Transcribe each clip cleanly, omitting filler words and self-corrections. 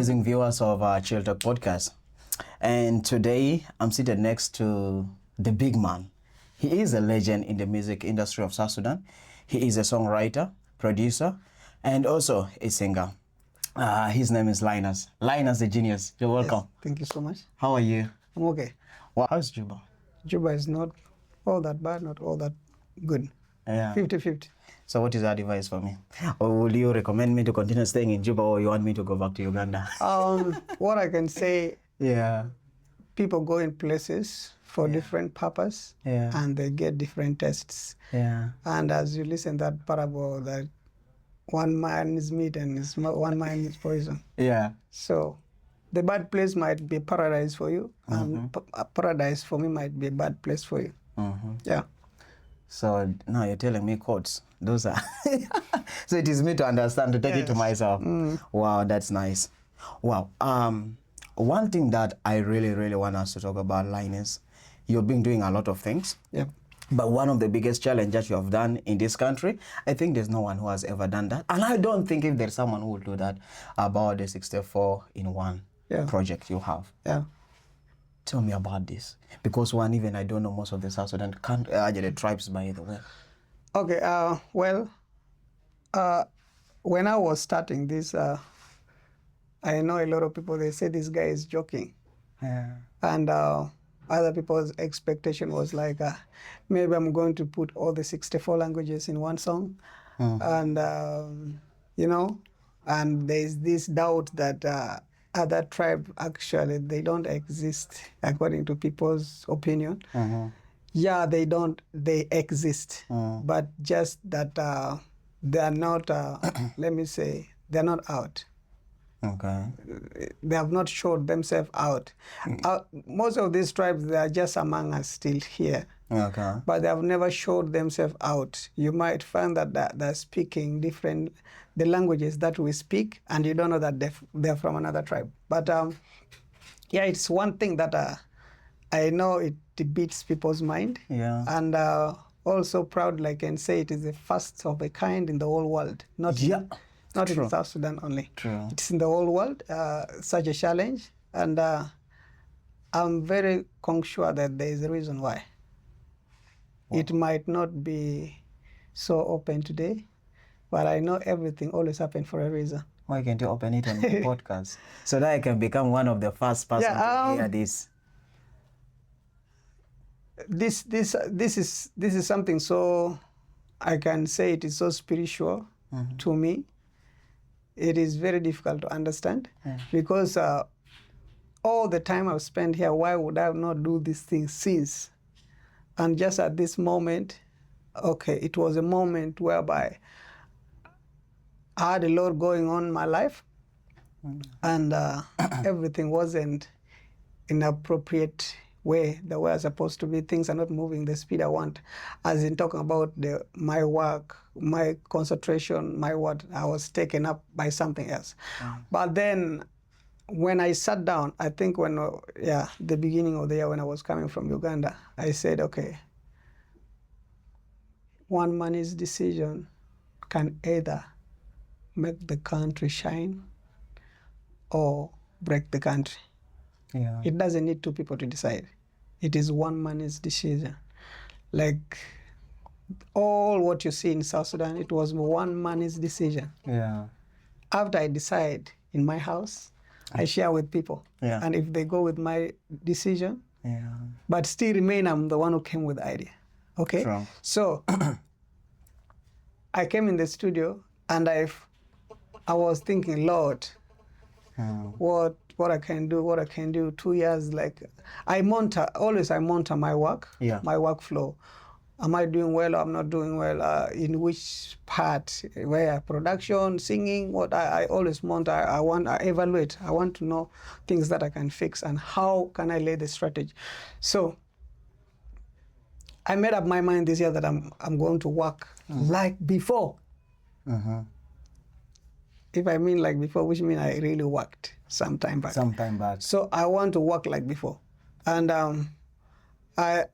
amazing viewers of Chill Talk Podcast. And today I'm seated next to the big man. He is a legend in the music industry of South Sudan. He is a songwriter, producer, and also a singer. His name is Linus. Linus the genius. You're welcome. Yes, thank you so much. How are you? I'm okay. Well, how's Juba? Juba is not all that bad, not all that good. Yeah. 50-50. So what is your advice for me? Or will you recommend me to continue staying in Juba, or you want me to go back to Uganda? What I can say, Yeah. people go in places for different purpose, and they get different tests. Yeah. And as you listen that parable, that one man is meat and one man is poison. Yeah. So the bad place might be paradise for you, and paradise for me might be a bad place for you. Yeah. So now you're telling me quotes. Those are so it is me to understand, to take it to myself. Wow, that's nice. Wow. One thing that I really want us to talk about, Linus, you've been doing a lot of things. Yep. But one of the biggest challenges that you have done in this country, I think there's no one who has ever done that. And I don't think if there's someone who will do that about the 64-in-1 project you have. Yeah. Tell me about this. Because even I don't know most of the South Sudan the tribes, by the way. Okay, when I was starting this, I know a lot of people, they say this guy is joking. Yeah. And other people's expectation was like, maybe I'm going to put all the 64 languages in one song. And, and there's this doubt that other tribe, actually, they don't exist according to people's opinion. Yeah, they exist, but just that they are not, let me say, they're not out. Okay. They have not showed themselves out. Most of these tribes, they are just among us still here. Okay. But they have never showed themselves out. You might find that they're speaking the languages that we speak, and you don't know that they're from another tribe. But yeah, it's one thing that I know it beats people's mind. Yeah. And also proudly I can say it is the first of a kind in the whole world. Not in South Sudan only. True. It's in the whole world, such a challenge. And I'm very sure that there is a reason why. Wow. It might not be so open today, but I know everything always happens for a reason. Why can't you open it on the podcast so that I can become one of the first person to hear this? This is something, so I can say it is so spiritual to me. It is very difficult to understand because all the time I've spent here, why would I not do these things since? And just at this moment, okay, it was a moment whereby I had a lot going on in my life, and everything wasn't in appropriate way, the way it's supposed to be. Things are not moving the speed I want. As in talking about my work, my concentration, I was taken up by something else. But then when I sat down, I think the beginning of the year when I was coming from Uganda, I said, okay, one man's decision can either make the country shine or break the country. Yeah. It doesn't need two people to decide. It is one man's decision. Like all what you see in South Sudan, it was one man's decision. Yeah. After I decide in my house, I share with people. Yeah. And if they go with my decision, but still remain, I'm the one who came with the idea. Okay? True. So I came in the studio and I was thinking, Lord, what I can do 2 years, like I monitor my work, my workflow. Am I doing well or I'm not doing well? In which part, where production, singing, what I always monitor, I evaluate. I want to know things that I can fix and how can I lay the strategy. So I made up my mind this year that I'm going to work like before. If I mean like before, which means I really worked some time back. So I want to work like before. And I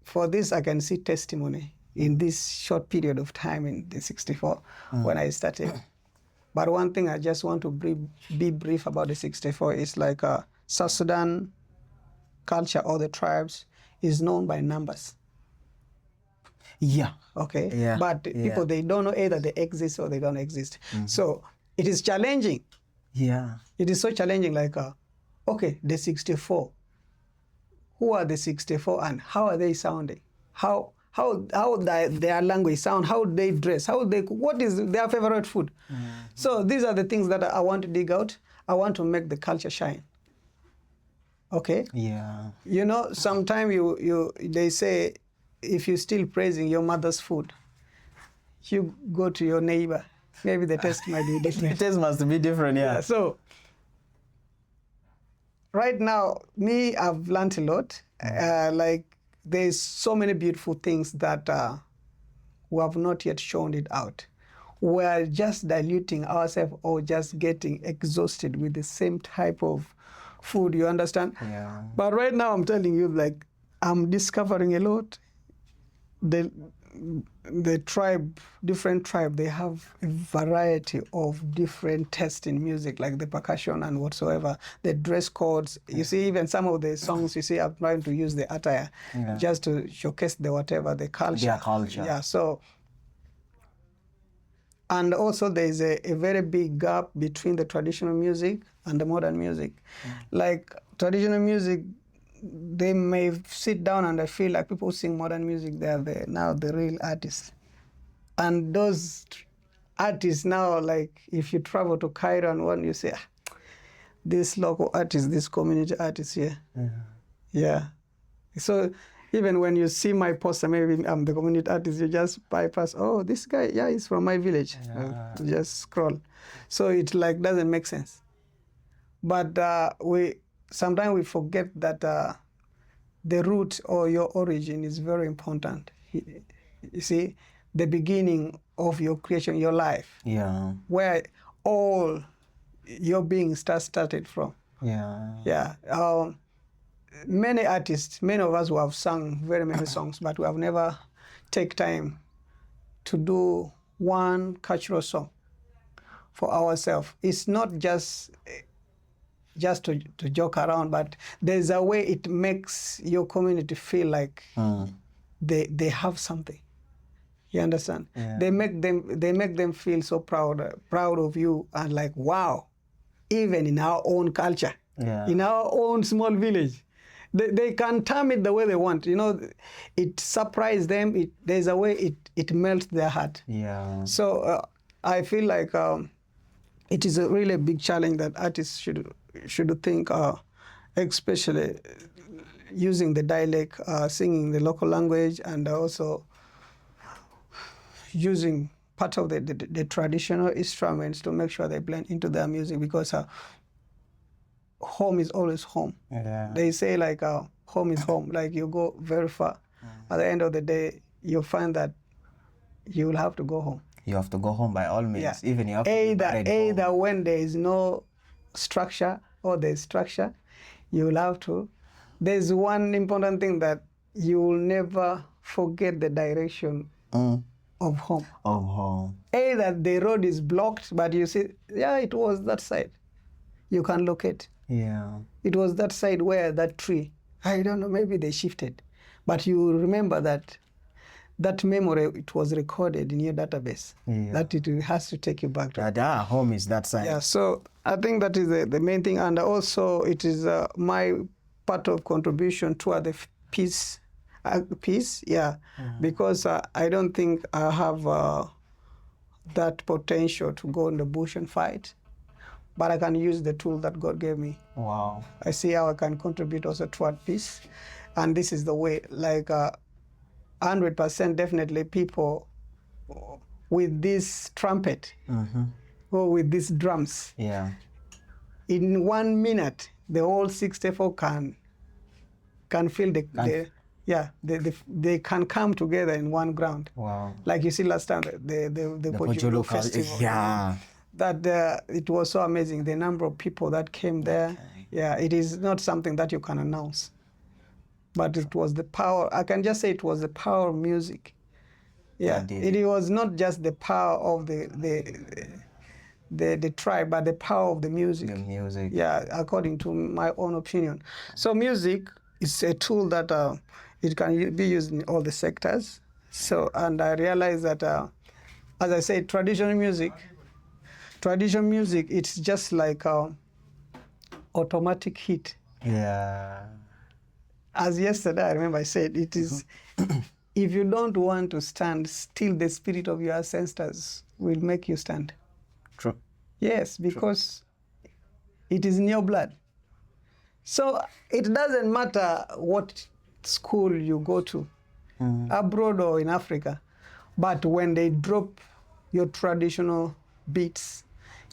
for this, I can see testimony in this short period of time in the 64 when I started. But one thing I just want to be brief about the 64 is like South Sudan culture or the tribes is known by numbers. Yeah. Okay. Yeah. But people, they don't know either they exist or they don't exist. So it is challenging. Yeah. It is so challenging. Like, okay, the 64. Who are the 64 and how are they sounding? How their language sound? How they dress? What is their favorite food? So these are the things that I want to dig out. I want to make the culture shine. Okay. Yeah. You know, sometimes they say, if you're still praising your mother's food, you go to your neighbor. Maybe the taste might be different. The taste must be different, yeah. So right now, I've learned a lot. Like, there's so many beautiful things that we have not yet shown it out. We're just diluting ourselves or just getting exhausted with the same type of food, you understand? Yeah. But right now, I'm telling you, like, I'm discovering a lot. The tribe, different tribe, they have a variety of different tastes in music, like the percussion and whatsoever, the dress codes. You see, even some of the songs, you see, I'm trying to use the attire just to showcase the whatever, the culture. Their culture. Yeah, so, and also there's a very big gap between the traditional music and the modern music. Like, traditional music, they may sit down and I feel like people sing modern music, they're now the real artists. And those artists now, like, if you travel to Cairo and one, you say, this local artist, this community artist here. Yeah. So even when you see my poster, maybe I'm the community artist, you just bypass, oh, this guy, yeah, he's from my village. Just scroll. So it like doesn't make sense. But sometimes we forget that the root or your origin is very important. You see, the beginning of your creation, your life. Yeah. Where all your being started from. Yeah. Yeah. Many artists, many of us who have sung very many songs, but we have never take time to do one cultural song for ourselves. It's not just to joke around, but there's a way it makes your community feel like they have something. You understand? Yeah. They make them feel so proud of you, and like, wow, even in our own culture, in our own small village, they can term it the way they want. You know, it surprises them. There's a way it melts their heart. Yeah. So I feel like it is a really big challenge that artists should think, especially using the dialect, singing the local language, and also using part of the traditional instruments to make sure they blend into their music, because home is always home. Yeah. They say like home is home. Like, you go very far, at the end of the day, you'll find that you will have to go home. You have to go home by all means. Yeah. Even you have to either when there is no structure or there's structure, you will have to. There's one important thing, that you will never forget the direction of home. Of home. Either the road is blocked, but you see, yeah, it was that side. You can locate. Yeah. It was that side where that tree, I don't know, maybe they shifted. But you remember that memory, it was recorded in your database. Yeah. That it has to take you back to. That home is that side. Yeah, so I think that is the main thing. And also it is my part of contribution toward the peace, because I don't think I have that potential to go in the bush and fight. But I can use the tool that God gave me. Wow. I see how I can contribute also toward peace. And this is the way, like 100% definitely people with this trumpet or with these drums, in 1 minute, the whole 64 can feel they can come together in one ground. Wow. Like you see last time, the Pojulu festival. Yeah. That it was so amazing, the number of people that came there. Okay. Yeah, it is not something that you can announce. But it was the power, I can just say it was the power of music. Yeah, it was not just the power of the the tribe, but the power of the music. The music. Yeah, according to my own opinion. So music is a tool that it can be used in all the sectors. So, and I realize that, as I said, traditional music, it's just like automatic hit. Yeah. As yesterday, I remember I said, it is, if you don't want to stand still, the spirit of your ancestors will make you stand. True. Yes, because it is in your blood. So it doesn't matter what school you go to, abroad or in Africa, but when they drop your traditional beats,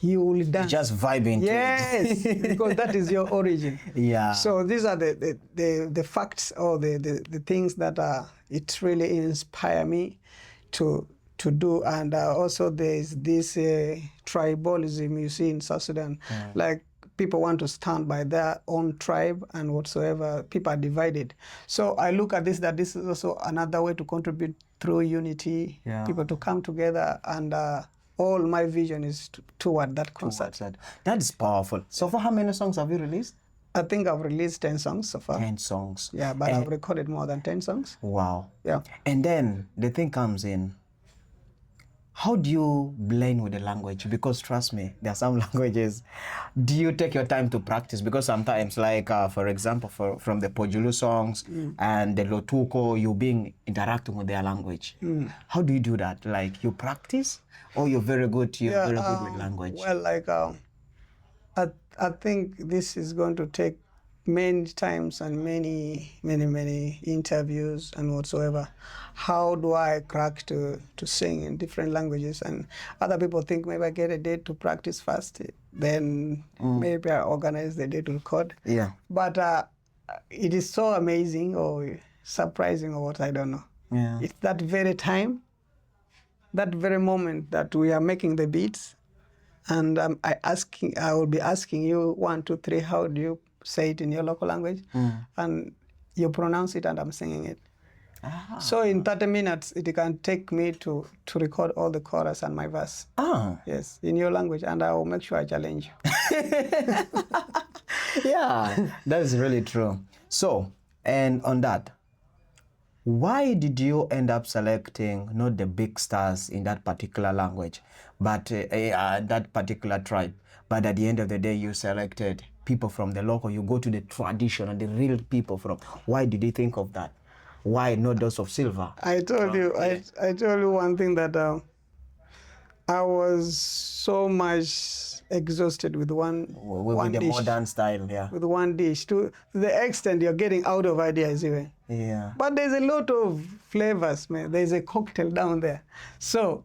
you will dance. Just vibing to it. Yes, because that is your origin. Yeah. So these are the facts or the things that it really inspire me to do. And also there's this tribalism you see in South Sudan. Like people want to stand by their own tribe and whatsoever. People are divided. So I look at this, that this is also another way to contribute through unity, people to come together, and all my vision is toward that concept. That is powerful. So far, how many songs have you released? I think I've released 10 songs so far. 10 songs. Yeah, but I've recorded more than 10 songs. Wow. Yeah. And then the thing comes in, how do you blend with the language? Because trust me, there are some languages. Do you take your time to practice? Because sometimes, like for example, from the Pojulu songs and the Lotuko, you being interacting with their language. How do you do that? Like you practice, or you're very good? You're very good with language. Well, like I think this is going to take many times and many interviews and whatsoever. How do I crack to sing in different languages? And other people think maybe I get a date to practice first, then maybe I organize the day to record. Yeah. But it is so amazing or surprising or what, I don't know. Yeah. It's that very time, that very moment that we are making the beats, and I will be asking you 1, 2, 3, how do you say it in your local language? And you pronounce it and I'm singing it. So in 30 minutes, it can take me to record all the chorus and my verse. Yes, in your language, and I will make sure I challenge you. Yeah, that is really true. So, and on that, why did you end up selecting not the big stars in that particular language, but that particular tribe? But at the end of the day, you selected people from the local. You go to the traditional, the real people from. Why did you think of that? Why not those of silver? I told you one thing, that I was so much exhausted with one the dish. Modern style, yeah. With one dish, to the extent you're getting out of ideas even. Yeah. But there's a lot of flavors, man. There's a cocktail down there. So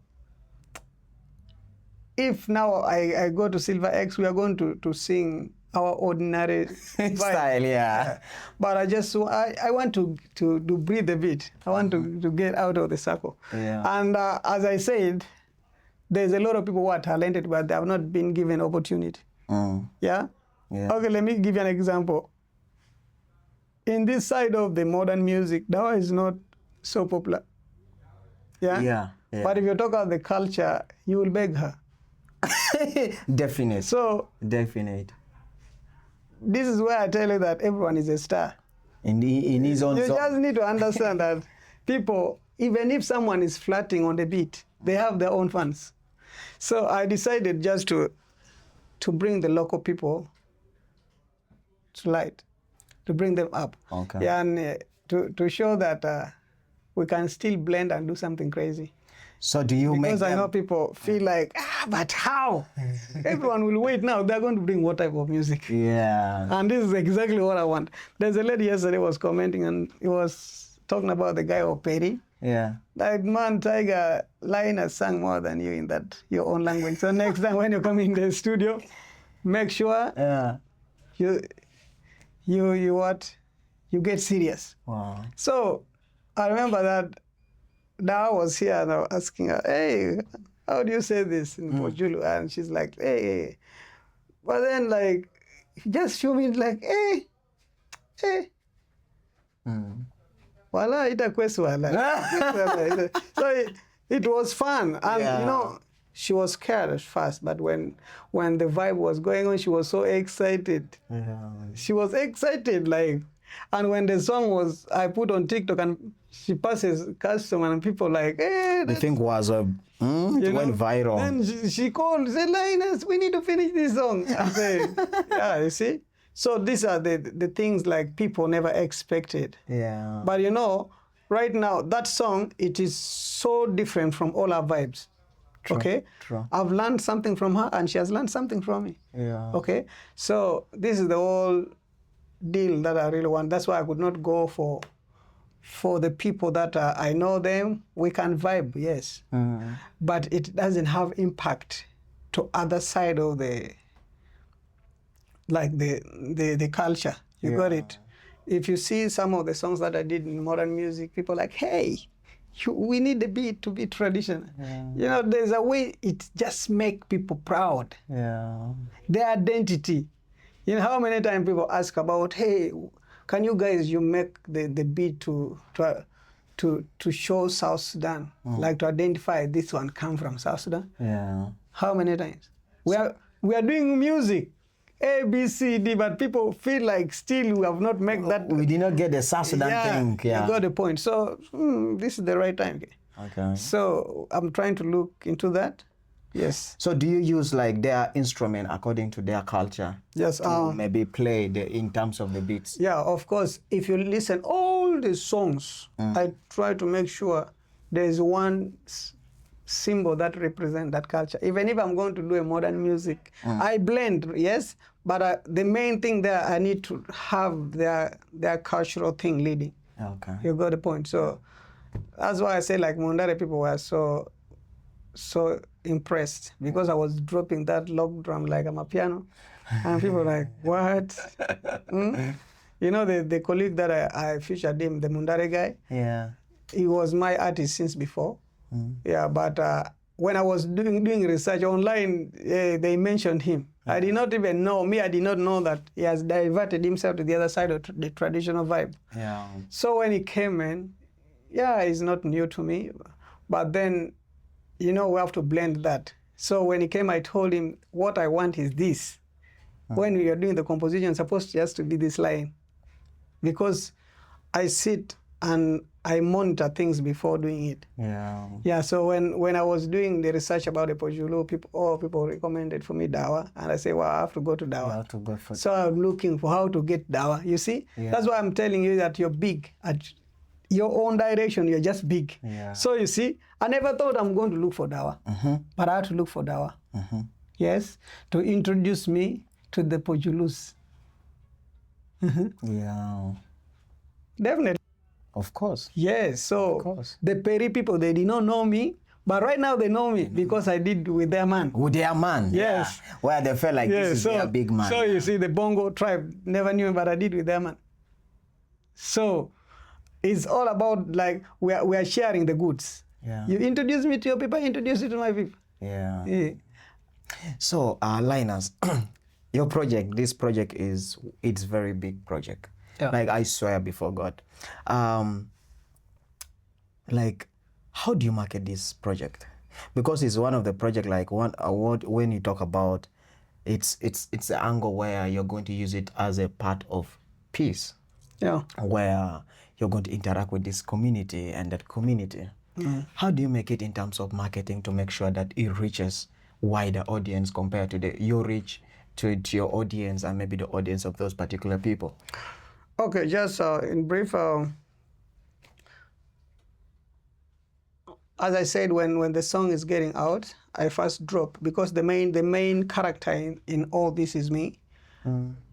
if now I go to Silver X, we are going to sing our ordinary style, yeah. But I want to breathe a bit. I want to get out of the circle. Yeah. And as I said, there's a lot of people who are talented, but they have not been given opportunity. Yeah? Okay, let me give you an example. In this side of the modern music, Dawa is not so popular. Yeah? But if you talk about the culture, you will beg her. Definite. So, definite. This is where I tell you that everyone is a star. In his own You zone. just need to understand that people, even if someone is flirting on the beat, they have their own fans. So I decided just to bring the local people to light, to bring them up. Okay. Yeah, and to show that we can still blend and do something crazy. So do you Because I know people feel like, but how? Everyone will wait now. They're going to bring what type of music? Yeah. And this is exactly what I want. There's a lady yesterday was commenting, and he was talking about the guy of Perry. Yeah. Like, man, Tiger, Linus sang more than you in that your own language. So next time when you come in the studio, make sure you get serious. Wow. So I remember that Dawa was here and I was asking her, hey, how do you say this in Pojulu? And she's like, hey. But then, like, just show me, like, hey. Wala itakuwa swala. So it was fun. And, you know, she was scared at first, but when the vibe was going on, she was so excited. Yeah. She was excited, like, and when the song was, I put on TikTok and she passes customer and people like, hey, The thing was, it went viral. Then she called, said, Linus, we need to finish this song. I said, yeah, you see? So these are the things like people never expected. Yeah. But you know, right now, that song, it is so different from all our vibes. True, Okay? true. I've learned something from her and she has learned something from me. Yeah. Okay? So this is the whole deal that I really want. That's why I could not go for the people that I know them. We can vibe, yes. But it doesn't have impact to other side of the culture. You got it? If you see some of the songs that I did in modern music, people are like, hey, we need the beat to be traditional. Yeah. You know, there's a way it just make people proud. Yeah. Their identity. You know how many times people ask about, hey, can you guys make the beat to show South Sudan, like to identify this one come from South Sudan? Yeah. How many times? We are doing music, A, B, C, D, but people feel like still we have not made that. We did not get the South Sudan thing. Yeah. You got the point. So this is the right time. Okay. So I'm trying to look into that. Yes. So do you use like their instrument according to their culture? Yes. To maybe play in terms of the beats? Yeah, of course. If you listen all the songs, I try to make sure there's one symbol that represents that culture. Even if I'm going to do a modern music, I blend, yes, but the main thing there, I need to have their cultural thing leading. Okay. You got the point. So that's why I say like Mundare people were so impressed because I was dropping that log drum like I'm a piano, and people were like, what? You know, the colleague that I featured him, the Mundare guy, Yeah. he was my artist since before. Yeah, but when I was doing research online, they mentioned him. I did not even know, I did not know that he has diverted himself to the other side of the traditional vibe. Yeah. So when he came in, yeah, it's not new to me, but then, you know, we have to blend that. So when he came, I told him, what I want is this. When we are doing the composition, it's supposed just to be this line. Because I sit and I monitor things before doing it. Yeah. Yeah, so when I was doing the research about the Pojulu, people recommended for me Dawa, and I say, well, I have to go to Dawa. You have to go for So I'm looking for how to get Dawa, you see? Yeah. That's why I'm telling you that you're big. At your own direction, you're just big. Yeah. So you see, I never thought I'm going to look for Dawa, but I had to look for Dawa. Yes, to introduce me to the Pojulus. Yeah. Definitely. Of course. Yes, so Of course. the Peri people, they did not know me, but right now they know me because I did with their man. With their man. Yes. Yeah. Where they felt like this is their big man. So you see, the Bongo tribe never knew me, but I did with their man. So it's all about like we are sharing the goods. Yeah. You introduce me to your people, I introduce you to my people. Yeah. Yeah. So, Linus, your project, this project it's very big project. Yeah. Like I swear before God. Like, how do you market this project? Because it's one of the project like one award when you talk about it's the angle where you're going to use it as a part of peace. Yeah. Where you're going to interact with this community and that community. How do you make it in terms of marketing to make sure that it reaches wider audience compared to your reach to your audience and maybe the audience of those particular people? Okay, just in brief, as I said, when the song is getting out, I first drop because the main character in all this is me.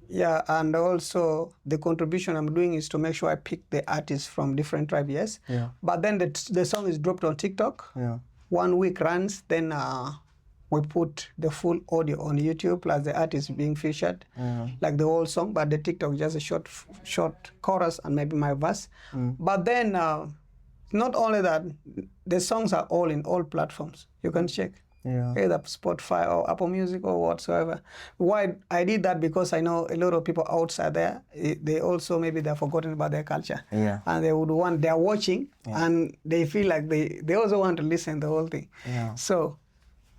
Yeah, and also the contribution I'm doing is to make sure I pick the artists from different tribes, yes. Yeah. But then the song is dropped on TikTok. Yeah. 1 week runs, then we put the full audio on YouTube plus the artist being featured, like the whole song. But the TikTok just a short chorus and maybe my verse. But then not only that, the songs are all in all platforms. You can check. Yeah. Either Spotify or Apple Music or whatsoever. Why I did that because I know a lot of people outside there, they also maybe they're forgotten about their culture. Yeah. And they're watching and they feel like they also want to listen the whole thing. Yeah. So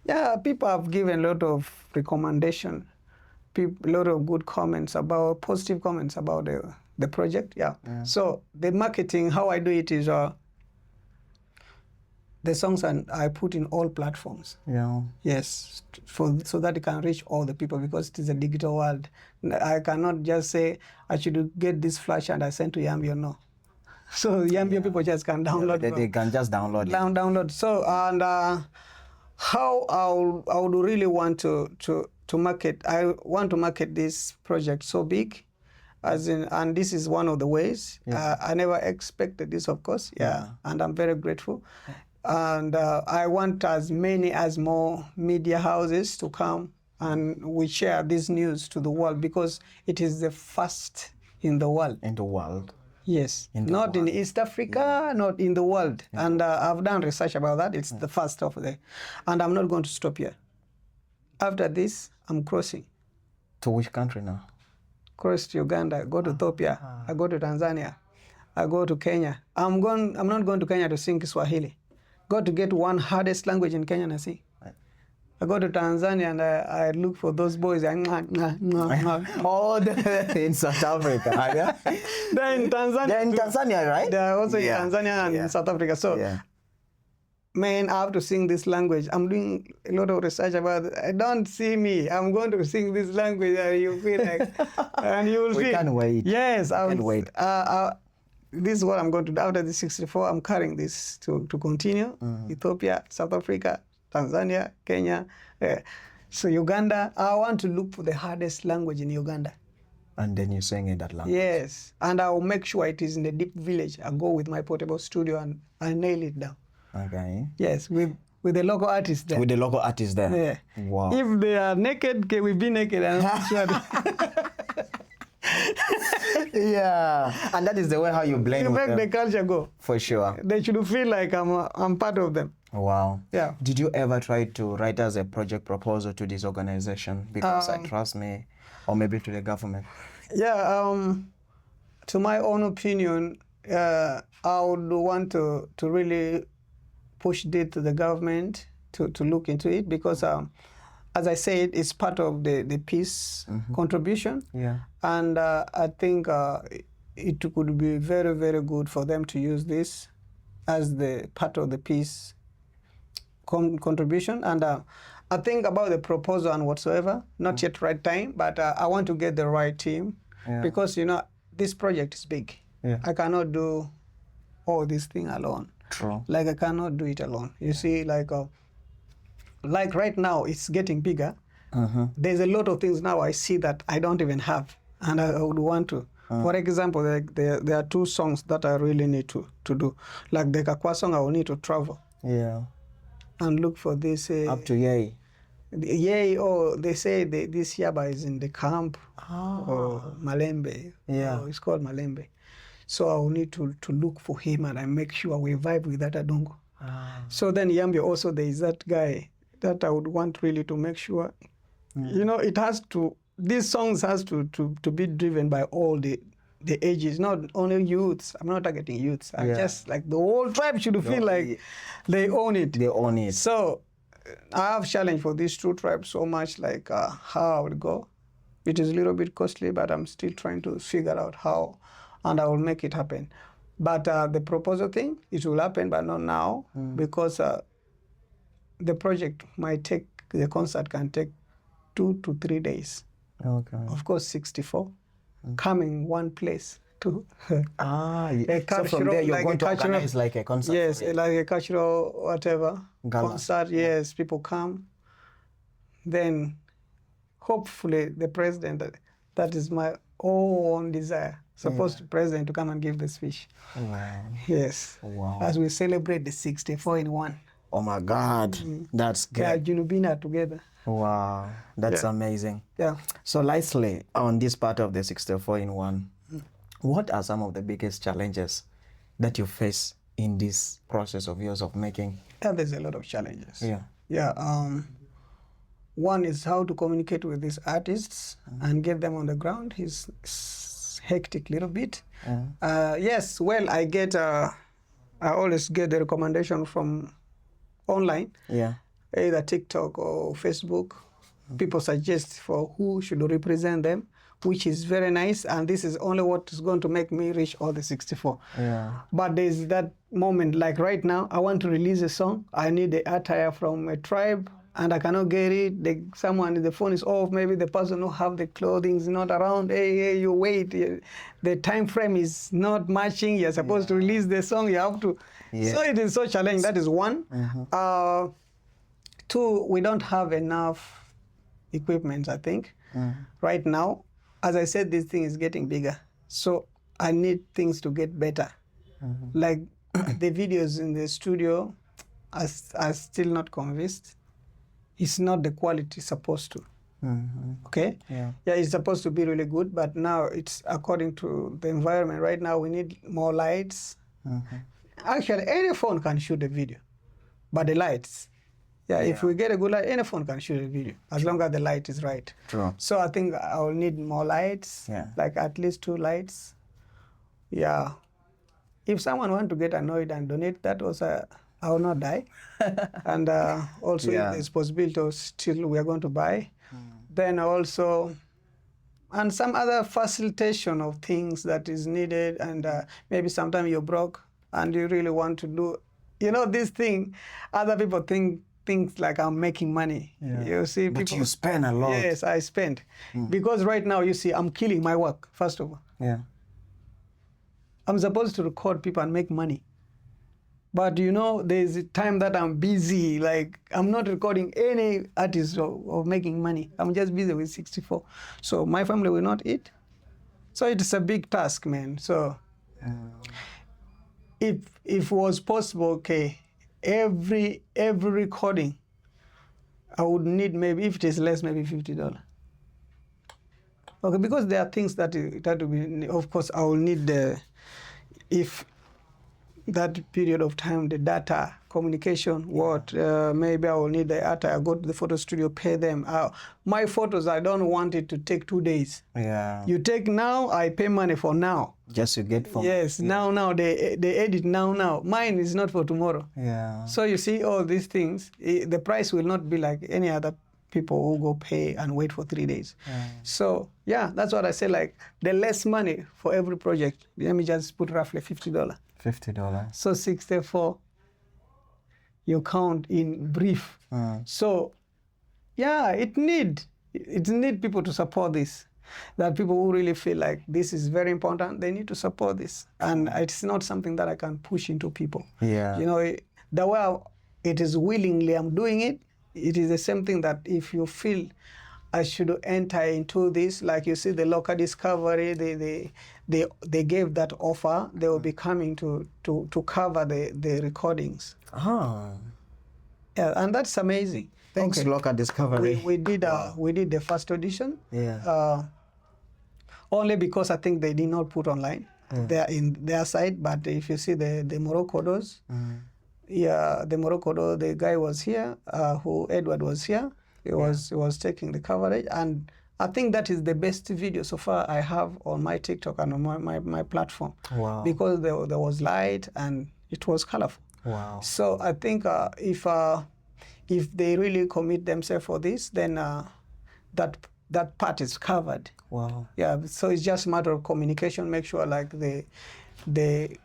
Yeah, people have given a lot of recommendation, a lot of good comments about, positive comments about the project. Yeah. So the marketing, how I do it is the songs I put in all platforms. Yeah. Yes, so that it can reach all the people, because it is a digital world. I cannot just say I should get this flash and I send to Yambio. No. So Yambio people just can download. They can just download it. Download. So and how I would really want to market. I want to market this project so big, as in, and this is one of the ways. I never expected this, of course. And I'm very grateful. And I want as more media houses to come and we share this news to the world, because it is the first in the world. In the world. Yes, not in East Africa, not in the world. And I've done research about that. It's the first of the, and I'm not going to stop here. After this, I'm crossing. To which country now? Cross to Uganda, go to Ethiopia, I go to Tanzania, I go to Kenya. I'm not going to Kenya to sing Swahili. Go to get one hardest language in Kenya and sing. I go to Tanzania and I look for those boys. All in South Africa. They're in Tanzania. They're in Tanzania, right? They're also in Tanzania and in South Africa. So, man, I have to sing this language. I'm doing a lot of research about it. Don't see me. I'm going to sing this language and you feel like, and you will see. We can't wait. Yes, I can't wait. This is what I'm going to do. After the 64, I'm carrying this to continue. Ethiopia, South Africa, Tanzania, Kenya. So Uganda, I want to look for the hardest language in Uganda. And then you sing in that language. Yes, and I'll make sure it is in the deep village. I go with my portable studio and I nail it down. Okay. Yes, with the local artists there. With the local artists there. Yeah. Wow. If they are naked, can we be naked? And sure. And that is the way how you blend with make them. the culture go. For sure. They should feel like I'm part of them. Wow. Yeah. Did you ever try to write as a project proposal to this organization? Because I trust me, or maybe to the government? Yeah. To my own opinion, I would want to really push it to the government to look into it, because as I said, it's part of the peace contribution. Yeah. And I think it could be very, very good for them to use this as the part of the peace contribution. And I think about the proposal and whatsoever, not yet right time, but I want to get the right team, because, this project is big. Yeah. I cannot do all this thing alone. True. Like I cannot do it alone. You see, like right now, it's getting bigger. There's a lot of things now I see that I don't even have, and I would want to. For example, there are two songs that I really need to do. Like the Kakwa song, I will need to travel. Yeah. And look for this. Up to Yay. Yay, they say this Yaba is in the camp, or Malembe. Yeah. It's called Malembe. So I will need to look for him, and I make sure we vibe with that Adongo. So then Yambio also, there is that guy that I would want really to make sure, it has to, these songs has to be driven by all the ages, not only youths. I'm not targeting youths. I'm just like the whole tribe should feel like they own it. They own it. So I have challenge for these two tribes so much, like how I would go. It is a little bit costly, but I'm still trying to figure out how, and I will make it happen. But the proposal thing, it will happen, but not now, because the project the concert can take 2 to 3 days. Okay. Of course, 64, coming one place to so from there you're going to organize like a concert? Yes, like a cultural whatever, concert, yes, people come. Then hopefully the president, that is my own desire, president to come and give the speech. Wow. Yes. Wow. As we celebrate the 64 in one. Oh my God, that's good. Junubina together. Wow, that's amazing. Yeah. So lastly, on this part of the 64 in one, what are some of the biggest challenges that you face in this process of yours of making? Yeah, there's a lot of challenges. Yeah. Yeah. One is how to communicate with these artists and get them on the ground. It's hectic little bit. Yes, well, I always get the recommendation from online. Yeah. either TikTok or Facebook. People suggest for who should represent them, which is very nice. And this is only what is going to make me reach all the 64. Yeah. But there's that moment, like right now, I want to release a song. I need the attire from a tribe, and I cannot get it. The phone is off. Maybe the person who have the clothing is not around. Hey, you wait. The time frame is not matching. You're supposed to release the song. You have to. Yeah. So it is so challenging. That is one. Two, we don't have enough equipment, I think. Right now, as I said, this thing is getting bigger. So I need things to get better. Like the videos in the studio are still not convinced. It's not the quality it's supposed to. Okay? Yeah, it's supposed to be really good, but now it's according to the environment. Right now, we need more lights. Actually, any phone can shoot a video, but the lights. Yeah, if we get a good light, any phone can shoot a video, as long as the light is right. True. So I think I will need more lights, like at least 2 lights. Yeah. If someone wants to get annoyed and donate, that also, I will not die. And also, if there's possibility, still we are going to buy. Then also, and some other facilitation of things that is needed, and maybe sometimes you're broke and you really want to do, this thing, other people think things like I'm making money. You see, but you spend a lot. Yes, I spend. Because right now, you see, I'm killing my work, first of all. Yeah. I'm supposed to record people and make money. But there's a time that I'm busy, like I'm not recording any artist or making money. I'm just busy with 64. So my family will not eat. So it's a big task, man. So if it was possible, okay, every recording, I would need maybe, if it is less, maybe $50. Okay, because there are things that will be, of course, I will need if that period of time, the data, communication, maybe I will need the data. I go to the photo studio, pay them. My photos, I don't want it to take 2 days. Yeah. You take now, I pay money for now. Just to get from. Yes, now, they edit now. Mine is not for tomorrow. Yeah. So you see all these things, the price will not be like any other people who go pay and wait for 3 days. So yeah, that's what I say, like the less money for every project. Let me just put roughly $50. $50. So 64, you count in brief. So yeah, it need people to support this. That people who really feel like this is very important, they need to support this. And it's not something that I can push into people. Yeah. The way it is willingly I'm doing it, it is the same thing that if you feel I should enter into this, like you see the local discovery, they gave that offer, they will be coming to cover the recordings. Oh. Yeah, and that's amazing. Thanks, local discovery. We did the first audition. Yeah. Only because I think they did not put online. They're in their side, but if you see the Morocco doors, the Morocco door, the guy was here, Edward was here. He was taking the coverage, and I think that is the best video so far I have on my TikTok and on my platform. Wow. Because there was light and it was colorful. Wow. So I think if they really commit themselves for this, then that part is covered. Wow. Yeah. So it's just a matter of communication. Make sure like they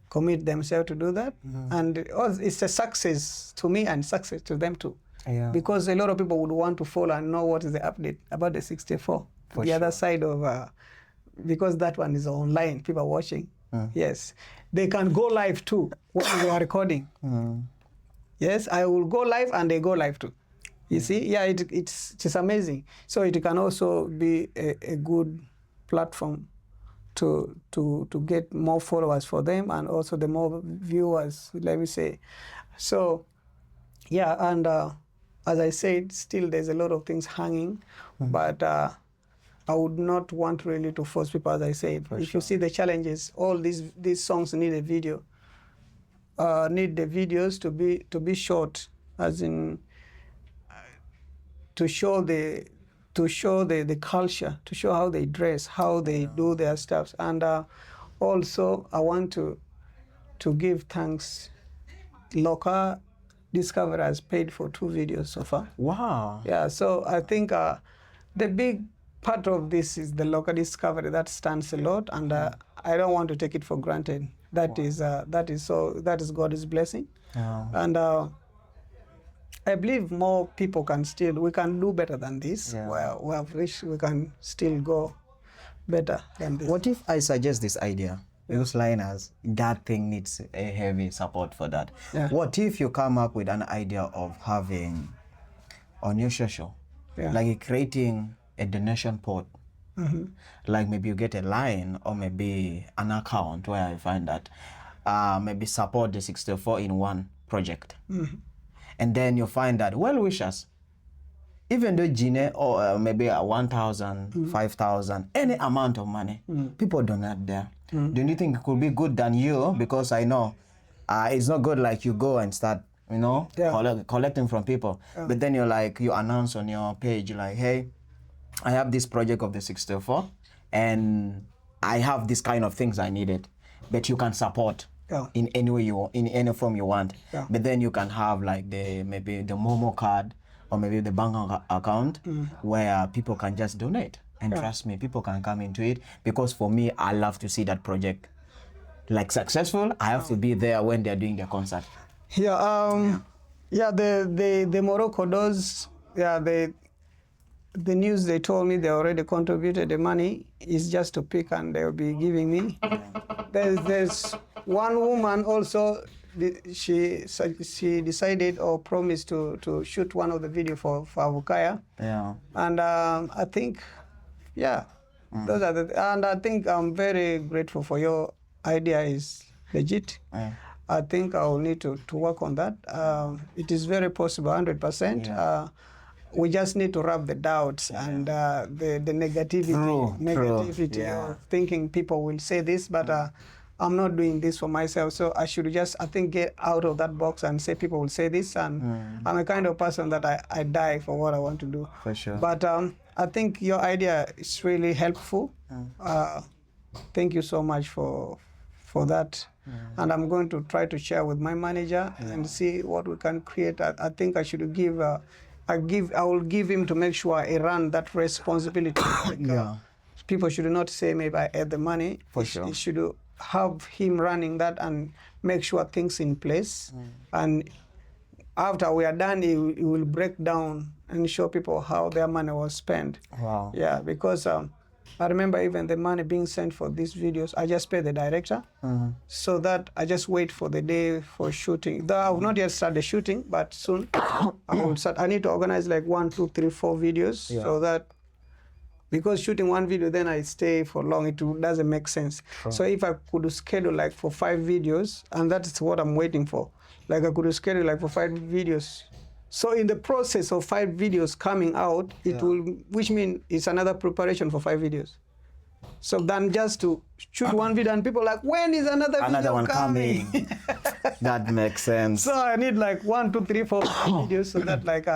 commit themselves to do that, and it's a success to me and success to them too. Yeah. Because a lot of people would want to follow and know what is the update about the 64. For the other side of, because that one is online, people are watching. Yes. They can go live too when they are recording. Yes, I will go live and they go live too. You see? Yeah, it's amazing. So it can also be a good platform to get more followers for them, and also the more viewers, let me say. So, yeah, and as I said, still there's a lot of things hanging, but I would not want really to force people, as I said. If you see the challenges, all these songs need a video, need the videos to be short, as in to show the culture, to show how they dress, how they do their stuff, and also I want to give thanks local Discovery has paid for 2 videos so far. Wow. Yeah, so I think the big part of this is the local discovery that stands a lot, and I don't want to take it for granted. That is God's blessing, and I believe more people we can do better than this. Yeah. Well, we have reached, we can still go better than this. What if I suggest this idea? Because Linus, that thing needs a heavy support for that. Yeah. What if you come up with an idea of having on your social, like creating a donation pot? Like maybe you get a line or maybe an account where I find that maybe support the 64-in-1 project. And then you find that well-wishers, even though Gine or maybe 1,000, 5,000, any amount of money, people donate there. Do you think it could be good than you? Because I know it's not good like you go and start, collecting from people. But then you announce on your page like, hey, I have this project of the 64 and I have this kind of things I needed, but you can support in any way in any form you want. But then you can have like maybe the Momo card or maybe the bank account where people can just donate. And trust me, people can come into it, because for me, I love to see that project like successful. I have to be there when they're doing their concert. The Morocco does, the news they told me they already contributed the money is just to pick and they'll be giving me. There's one woman also, she decided or promised to shoot one of the video for Avukaya. Yeah. And I think, those are and I think I'm very grateful for your idea is legit. I think I will need to work on that. It is very possible, 100%. We just need to rub the doubts and the negativity of thinking people will say this, but I'm not doing this for myself. So I should just, I think, get out of that box and say people will say this. And I'm a kind of person that I die for what I want to do. For sure. But I think your idea is really helpful. Thank you so much for that. And I'm going to try to share with my manager and see what we can create. I think I should give, I will give him to make sure I run that responsibility. People should not say maybe I had the money. For sure. It should have him running that and make sure things in place. And after we are done, he will break down and show people how their money was spent. Wow. Yeah, because I remember even the money being sent for these videos, I just pay the director, so that I just wait for the day for shooting. Though I will not yet start the shooting, but soon I will start. I need to organize like 1, 2, 3, 4 videos, so that, because shooting one video, then I stay for long, it doesn't make sense. So if I could schedule like for 5 videos, and that's what I'm waiting for, like I could schedule like for 5 videos. So in the process of 5 videos coming out, it will, which means it's another preparation for 5 videos. So then just to shoot one video and people like, when is another video one coming? That makes sense. So I need like 1, 2, 3, 4 videos so that like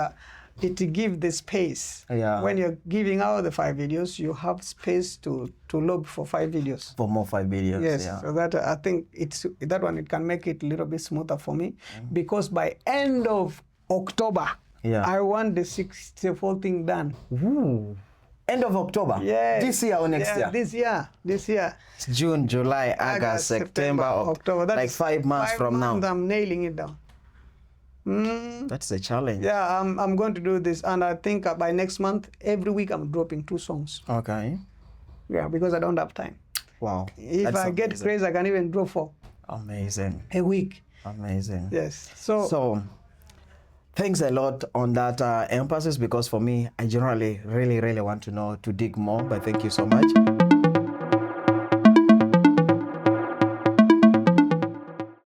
it give the space. When you're giving out the 5 videos, you have space to load for 5 videos. For more 5 videos. Yes. So that I think that one, it can make it a little bit smoother for me, because by end of October, I want the 64 thing done. Ooh. End of October? Yes. This year or next year? This year. June, July, August, September, October. That's like 5 months from now. I'm nailing it down. That's a challenge. Yeah, I'm going to do this, and I think by next month, every week I'm dropping 2 songs. Okay. Yeah, because I don't have time. Wow. If I get crazy, I can even drop 4. Amazing. A week. Amazing. Yes. So thanks a lot on that emphasis, because for me, I generally really want to dig more, but thank you so much.